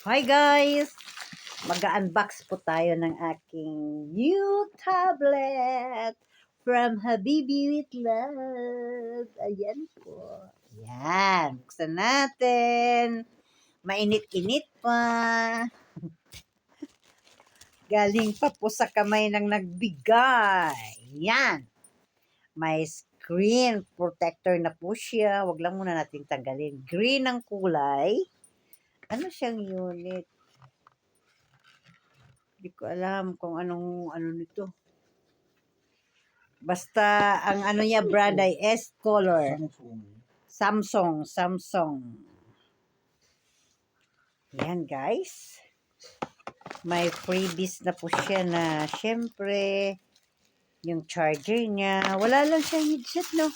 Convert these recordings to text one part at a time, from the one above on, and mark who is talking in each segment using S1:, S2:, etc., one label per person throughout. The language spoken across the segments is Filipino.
S1: Hi guys! Mag-unbox po tayo ng aking new tablet from Habibi with Love. Ayan po. Ayan. Buksan natin. Mainit-init pa. Galing pa po sa kamay ng nagbigay. Ayan. May screen protector na po siya. Wag lang muna natin tanggalin. Green ang kulay. Ano siyang unit? Hindi ko alam kung anong ano nito. Basta ang ano niya brand ay S Color. Samsung. Yan guys. May freebies na po siya na syempre yung charger niya. Wala lang siya headset no.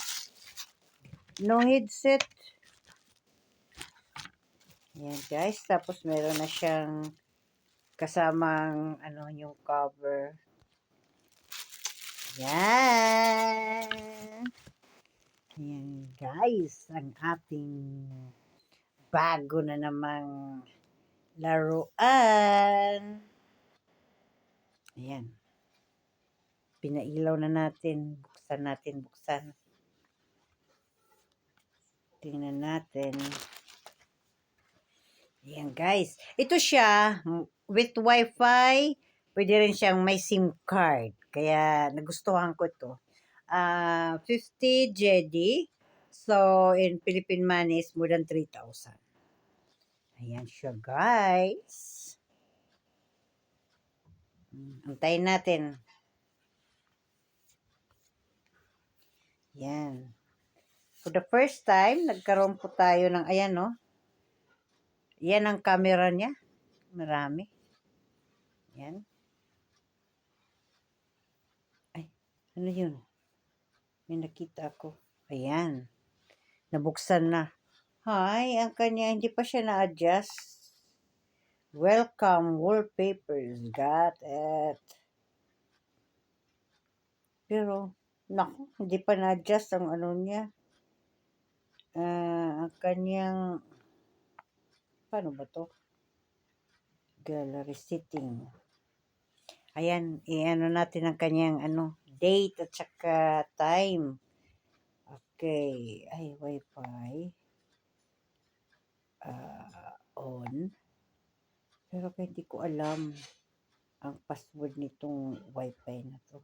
S1: No headset. Yan guys. Tapos meron na siyang kasamang ano yung cover. Yan. Yan guys, ang ating bago na namang laruan. Ayan. Pinailaw na natin. Buksan. Tingnan natin. Ayan guys. Ito siya, with wifi, pwede rin siyang may SIM card. Kaya nagustuhan ko ito. 50 JD. So, in Philippine money is more than 3,000. Ayan siya, guys. Antayin natin. Yan. For the first time, nagkaroon po tayo ng, ayan, no? Yan ang camera niya. Marami. Yan. Ay, ano yun? May nakita ako. Ayan. Nabuksan na. Hi, ang kanya, hindi pa siya na-adjust. Welcome, wallpapers. Got it. Pero, naku, hindi pa na-adjust ang ano niya. Ang kanyang, paano ba to? Gallery setting. Ayan, i-ano natin ang kanyang ano, date at saka time. Okay. Ay, wifi. On. Pero hindi ko alam ang password nitong wifi na to.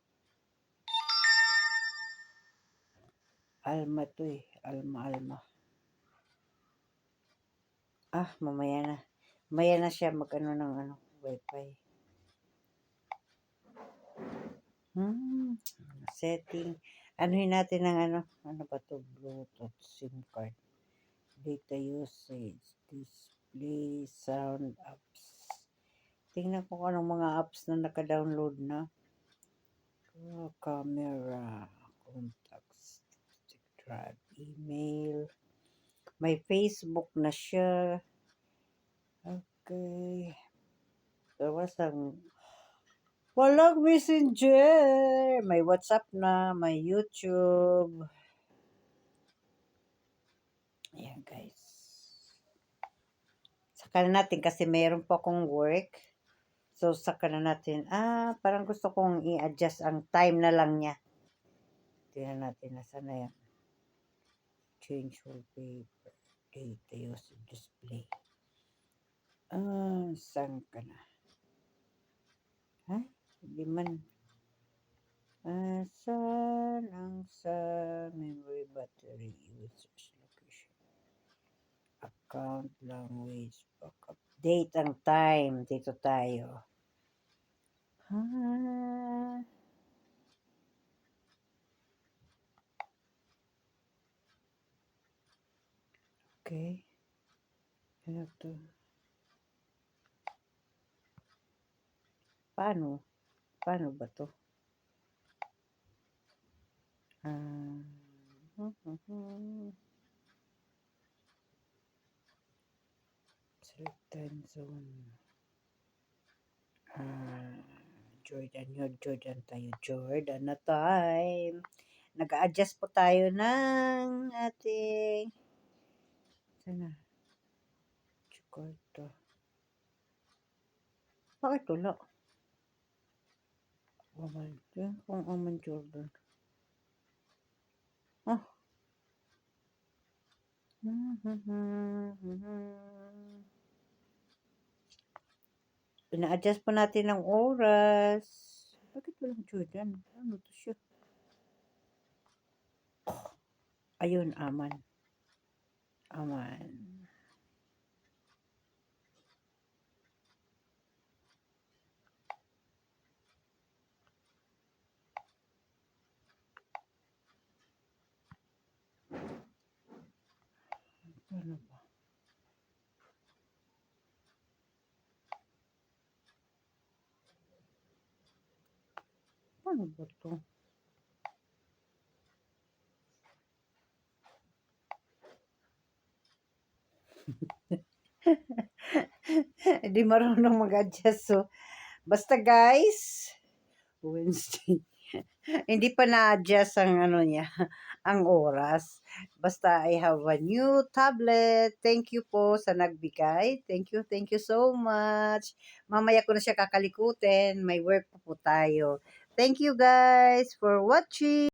S1: Alma to eh. Alma. Mamaya na. Mamaya na siya mag-ano ng ano, wifi. Setting. Anuhin natin ng ano ba to? Bluetooth SIM card. Data usage. Display, sound apps. Tingnan ko anong mga apps na naka-download na. Camera, contacts, drive, email. May Facebook na siya. Okay. Walang messenger. May WhatsApp na, may YouTube. Ayan guys. Saka na natin kasi mayroon pa akong work. So saka na natin. Parang gusto kong i-adjust ang time na lang niya. Tingnan natin nasaan na yan. Change wallpaper. Data use display. Saan ka na? Hindi man. Saan ang sa memory battery usage location? Account language backup. Date ang time. Dito tayo. Okay. Ano to? Paano ba to? Select time zone. Jordan tayo. Jordan na time. Nag-a-adjust po tayo ng ating sana. Jakarta. Bakit wala? Aman, yan kung Aman Jordan. Ah. Ina-adjust pa natin ang oras. Bakit walang Jordan? Ano to siya? Ayun, Aman. Aman. Ano ba? Ano ba to? Hindi marunong mag-adjust. So, basta guys, Wednesday. Hindi pa na-adjust ang ano niya, ang oras. Basta I have a new tablet. Thank you po sa nagbigay. Thank you so much. Mamaya ko na siya kakalikutin. May work pa po tayo. Thank you guys for watching.